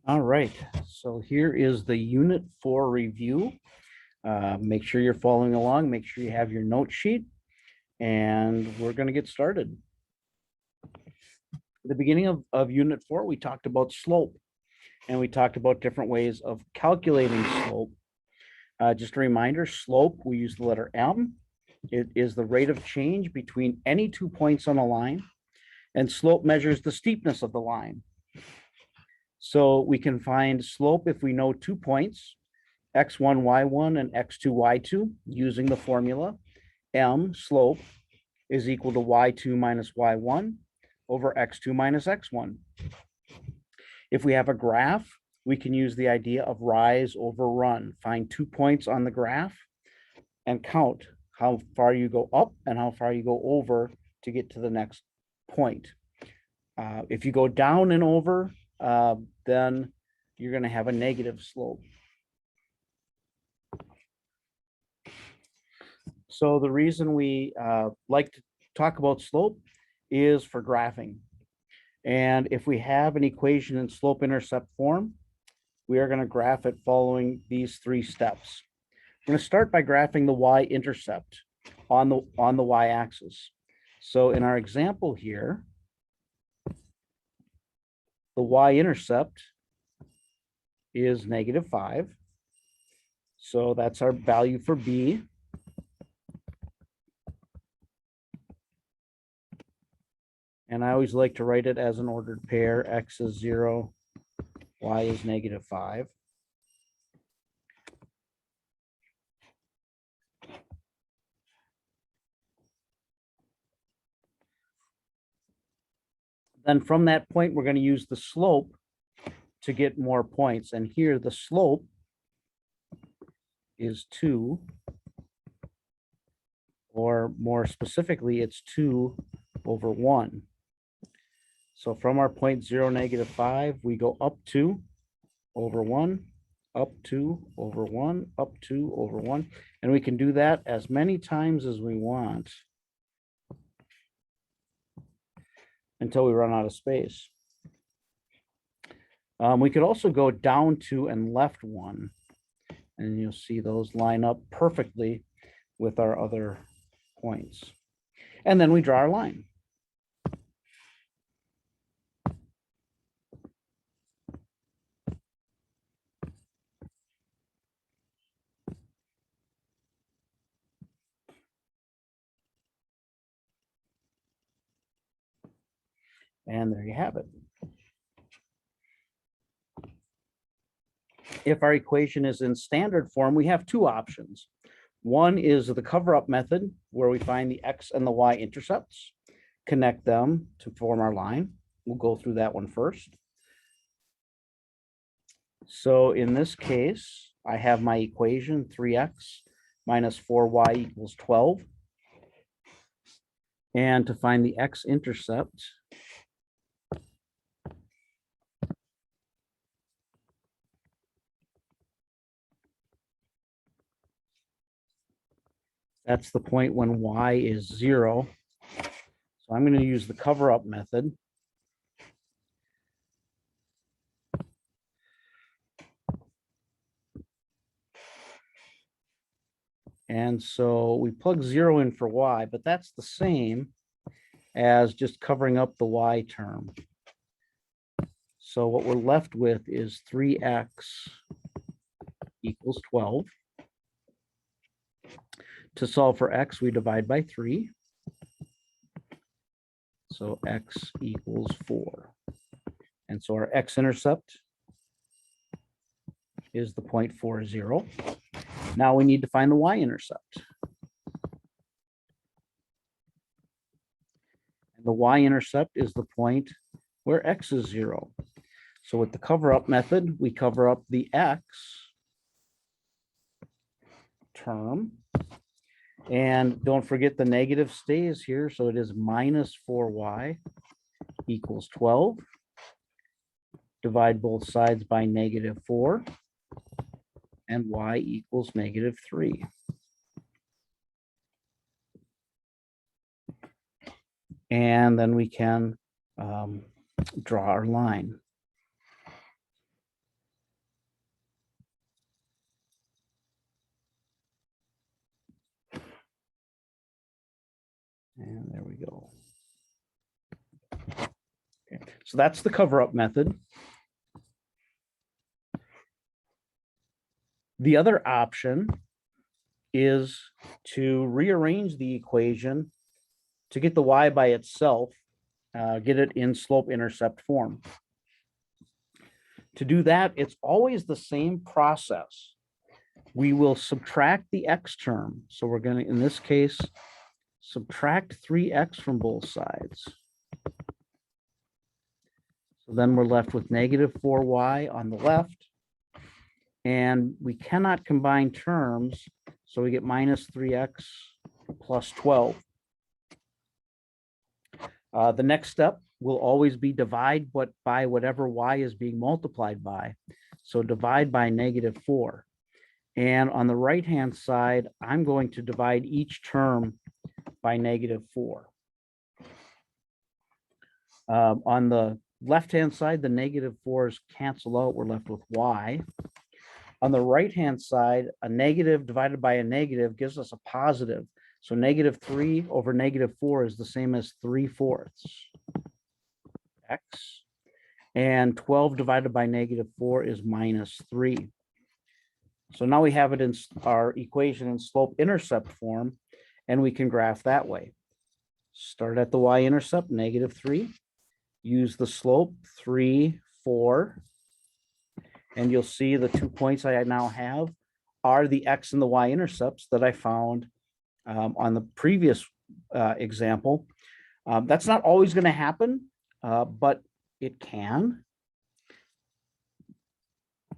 All right, so here is the Unit 4 review. Make sure you're following along, make sure you have your note sheet, and we're going to get started. At the beginning of Unit 4, we talked about slope, and we talked about different ways of calculating slope. Just a reminder, slope, we use the letter M. It is the rate of change between any 2 points on a line, and slope measures the steepness of the line. So we can find slope if we know 2 points, x1, y1, and x2, y2, using the formula m slope is equal to y2 minus y1 over x2 minus x1. If we have a graph, we can use the idea of rise over run. Find 2 points on the graph and count how far you go up and how far you go over to get to the next point. If you go down and over, then you're going to have a negative slope. So the reason we like to talk about slope is for graphing. And if we have an equation in slope-intercept form, we are going to graph it following these 3 steps. We're going to start by graphing the y-intercept on the y-axis. So in our example here, the y-intercept is -5. So that's our value for B. And I always like to write it as an ordered pair. X is 0, y is -5. Then from that point, we're going to use the slope to get more points. And here the slope is 2, or more specifically, it's 2 over 1. So from our point 0, -5, we go up 2 over 1, up 2 over 1, up 2 over 1. And we can do that as many times as we want until we run out of space. We could also go down 2 and left 1. And you'll see those line up perfectly with our other points. And then we draw our line. And there you have it. If our equation is in standard form, we have 2 options. One is the cover-up method, where we find the x and the y intercepts, connect them to form our line. We'll go through that one first. So in this case, I have my equation 3x minus 4y equals 12. And to find the x-intercept, that's the point when y is 0. So I'm going to use the cover-up method. And so we plug 0 in for y, but that's the same as just covering up the y term. So what we're left with is 3x equals 12. To solve for x, we divide by 3. So x equals 4. And so our x-intercept is the 0.40. Now we need to find the y-intercept. And the y-intercept is the point where x is 0. So with the cover-up method, we cover up the x term. And don't forget the negative stays here. So it is minus 4y equals 12. Divide both sides by -4. And y equals -3. And then we can draw our line. And there we go. Okay. So that's the cover-up method. The other option is to rearrange the equation to get the y by itself, get it in slope-intercept form. To do that, it's always the same process. We will subtract the x term. So we're going to, in this case, subtract 3x from both sides. So then we're left with negative 4y on the left. And we cannot combine terms, so we get minus 3x plus 12. The next step will always be divide by whatever y is being multiplied by. So divide by negative 4. And on the right-hand side, I'm going to divide each term by negative 4. On the left-hand side, the negative 4s cancel out. We're left with y. On the right-hand side, a negative divided by a negative gives us a positive. So negative 3 over negative 4 is the same as 3/4 x. And 12 divided by negative 4 is minus 3. So now we have it in our equation in slope-intercept form, and we can graph that way. Start at the y-intercept, negative 3. Use the slope, 3, 4. And you'll see the 2 points I now have are the x and the y-intercepts that I found on the previous example. That's not always going to happen, but it can.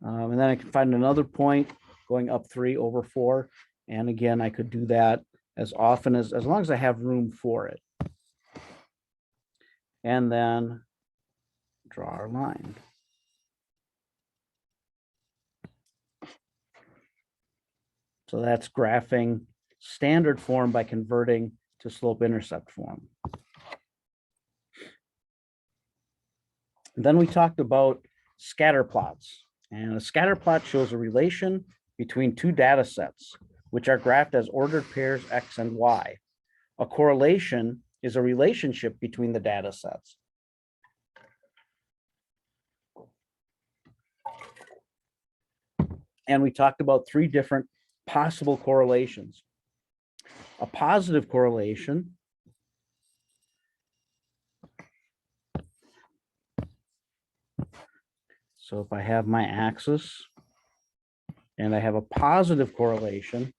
And then I can find another point going up 3 over 4. And again, I could do that as often as long as I have room for it. And then draw our line. So that's graphing standard form by converting to slope-intercept form. And then we talked about scatter plots. And a scatter plot shows a relation between two data sets, which are graphed as ordered pairs x and y. A correlation is a relationship between the data sets. And we talked about 3 different possible correlations. A positive correlation so if I have my axis and I have a positive correlation,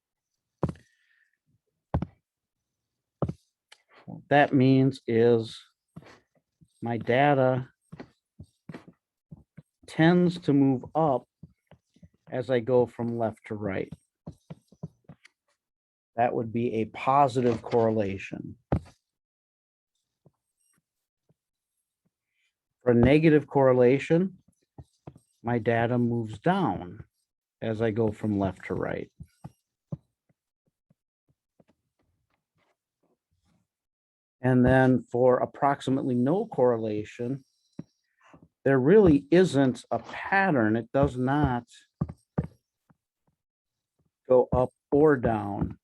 what that means is my data tends to move up as I go from left to right. That would be a positive correlation. For a negative correlation, my data moves down as I go from left to right. And then for approximately no correlation, there really isn't a pattern. It does not go up or down.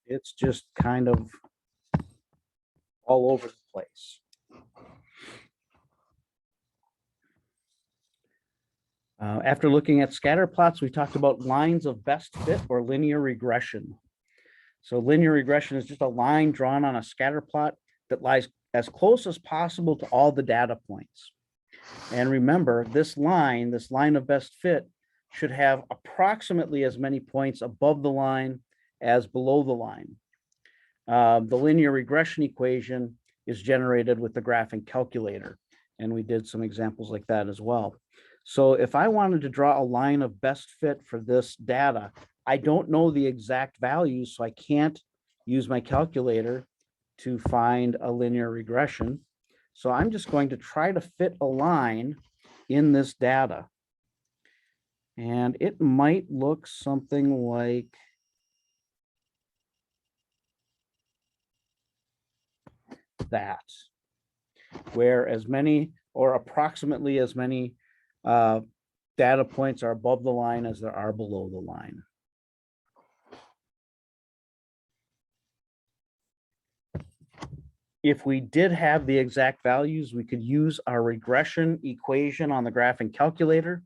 It's just kind of all over the place. After looking at scatter plots, we talked about lines of best fit or linear regression. So linear regression is just a line drawn on a scatter plot that lies as close as possible to all the data points. And remember, this line of best fit, should have approximately as many points above the line as below the line. The linear regression equation is generated with the graphing calculator, and we did some examples like that as well. So if I wanted to draw a line of best fit for this data, I don't know the exact values, so I can't use my calculator to find a linear regression. So I'm just going to try to fit a line in this data. And it might look something like that, where as many or approximately as many data points are above the line as there are below the line. If we did have the exact values, we could use our regression equation on the graphing calculator.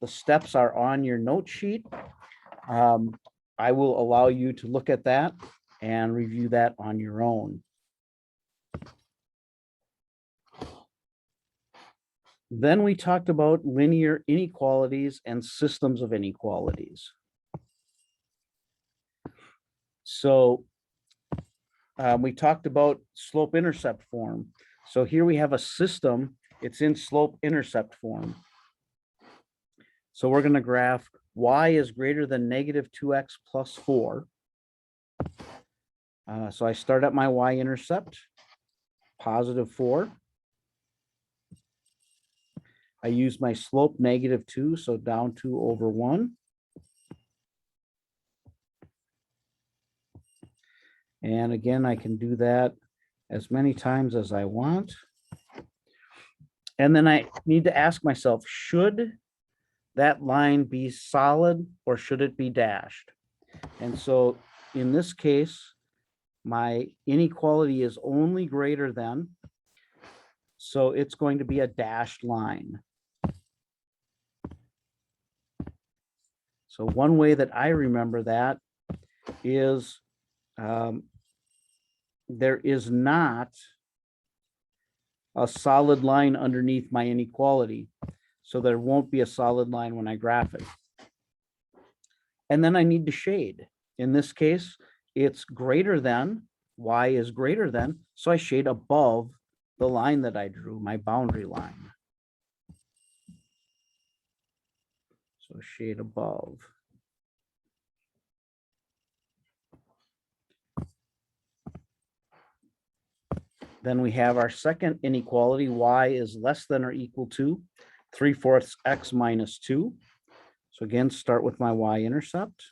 The steps are on your note sheet. I will allow you to look at that and review that on your own. Then we talked about linear inequalities and systems of inequalities. So we talked about slope-intercept form. So here we have a system, it's in slope-intercept form. So we're going to graph y is greater than negative 2x plus 4. So I start at my y-intercept, positive 4. I use my slope negative 2, so down 2 over 1. And again, I can do that as many times as I want. And then I need to ask myself, should that line be solid or should it be dashed? And so in this case, my inequality is only greater than, so it's going to be a dashed line. So one way that I remember that is there is not a solid line underneath my inequality. So there won't be a solid line when I graph it. And then I need to shade. In this case, it's greater than, y is greater than, so I shade above the line that I drew, my boundary line. So shade above. Then we have our second inequality, y is less than or equal to 3/4 x minus 2. So again, start with my y-intercept.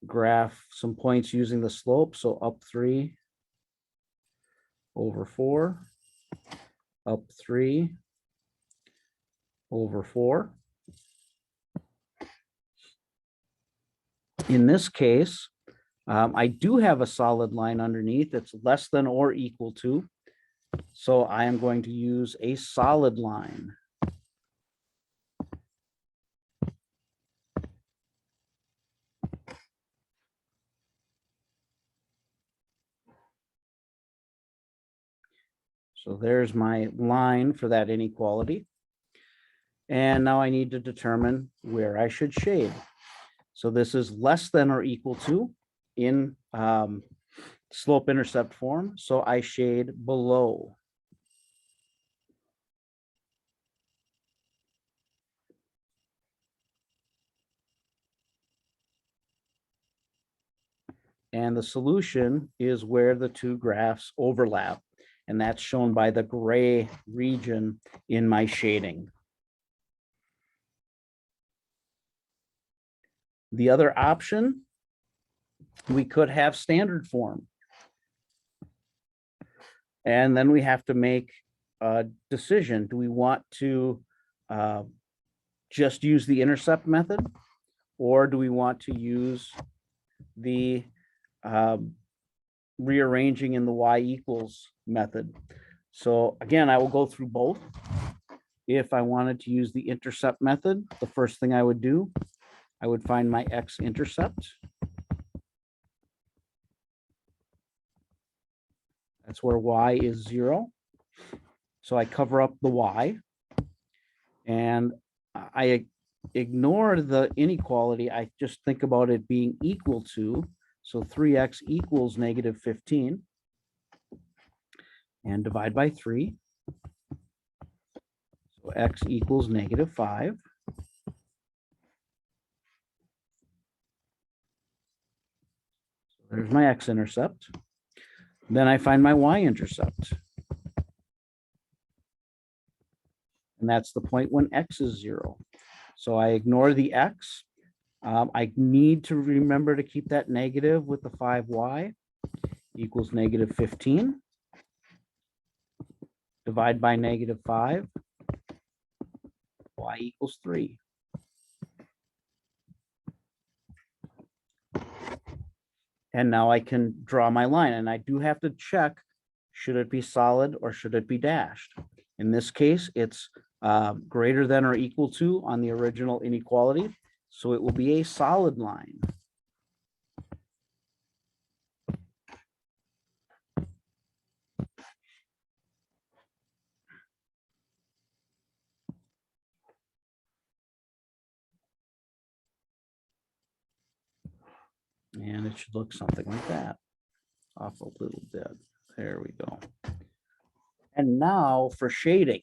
Graph some points using the slope, so up 3 over 4, up 3 over 4. In this case, I do have a solid line underneath. It's less than or equal to. So I am going to use a solid line. So there's my line for that inequality. And now I need to determine where I should shade. So this is less than or equal to in slope-intercept form. So I shade below. And the solution is where the two graphs overlap. And that's shown by the gray region in my shading. The other option, we could have standard form. And then we have to make a decision. Do we want to just use the intercept method? Or do we want to use the rearranging in the y equals method? So again, I will go through both. If I wanted to use the intercept method, the first thing I would do, I would find my x-intercept. That's where y is 0. So I cover up the y. And I ignore the inequality. I just think about it being equal to. So 3x equals negative 15. And divide by 3. So x equals negative 5. There's my x-intercept. Then I find my y-intercept. And that's the point when x is 0. So I ignore the x. I need to remember to keep that negative with the 5y equals negative 15. Divide by negative 5. Y equals 3. And now I can draw my line, and I do have to check, should it be solid or should it be dashed? In this case, it's greater than or equal to on the original inequality, so it will be a solid line. And it should look something like that. Off a little bit. There we go. And now for shading.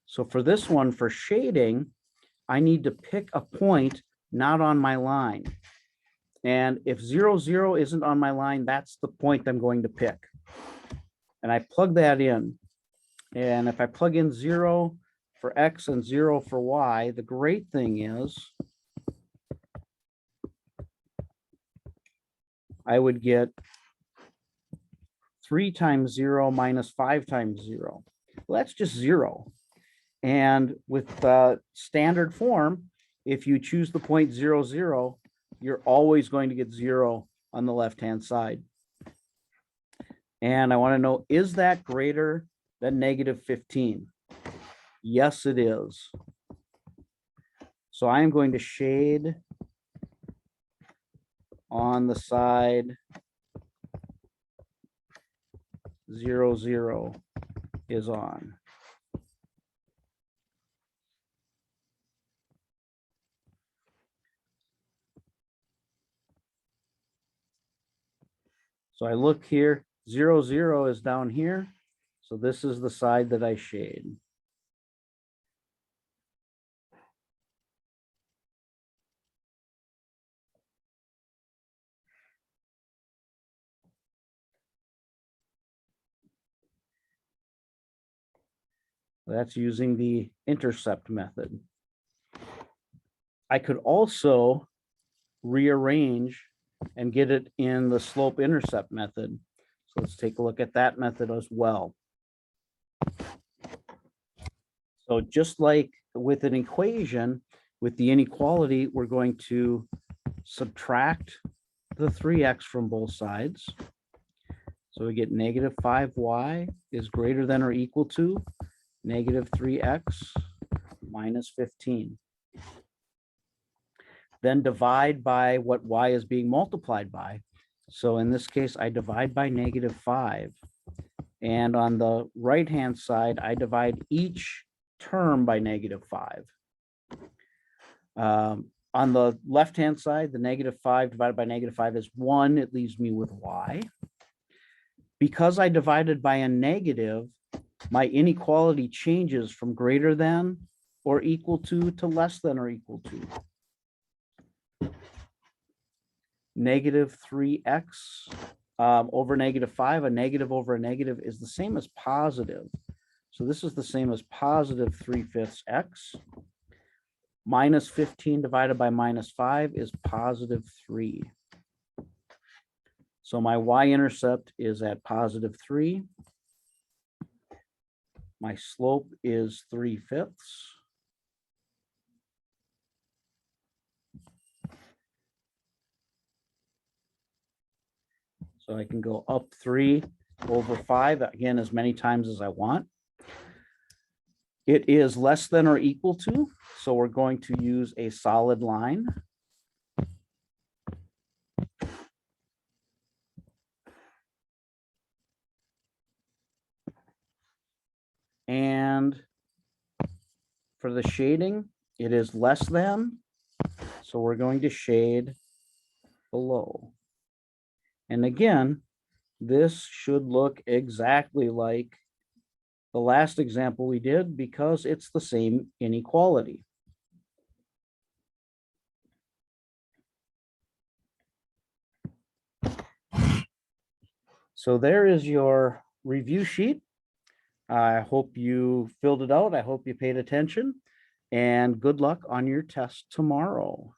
So for this one, for shading, I need to pick a point not on my line. And if 0, 0 isn't on my line, that's the point I'm going to pick. And I plug that in. And if I plug in 0 for X and 0 for Y, the great thing is I would get 3 times 0 minus 5 times 0. Well, that's just 0. And with standard form, if you choose the point 0, 0, you're always going to get 0 on the left-hand side. And I want to know, is that greater than negative 15? Yes, it is. So I am going to shade on the side 0, 0 is on. So I look here, 0, 0 is down here. So this is the side that I shade. That's using the intercept method. I could also rearrange and get it in the slope intercept method. So let's take a look at that method as well. So just like with an equation, with the inequality, we're going to subtract the 3x from both sides. So we get negative 5y is greater than or equal to negative 3x minus 15. Then divide by what y is being multiplied by. So in this case, I divide by negative 5. And on the right-hand side, I divide each term by negative 5. On the left-hand side, the negative 5 divided by negative 5 is 1. It leaves me with y. Because I divided by a negative, my inequality changes from greater than or equal to less than or equal to. Negative 3x over negative 5, a negative over a negative is the same as positive. So this is the same as positive 3/5 x. Minus 15 divided by minus 5 is positive 3. So my y-intercept is at positive 3. My slope is 3/5. So I can go up 3 over 5, again, as many times as I want. It is less than or equal to, so we're going to use a solid line. And for the shading, it is less than, so we're going to shade below. And again, this should look exactly like the last example we did because it's the same inequality. So there is your review sheet. I hope you filled it out. I hope you paid attention, and good luck on your test tomorrow.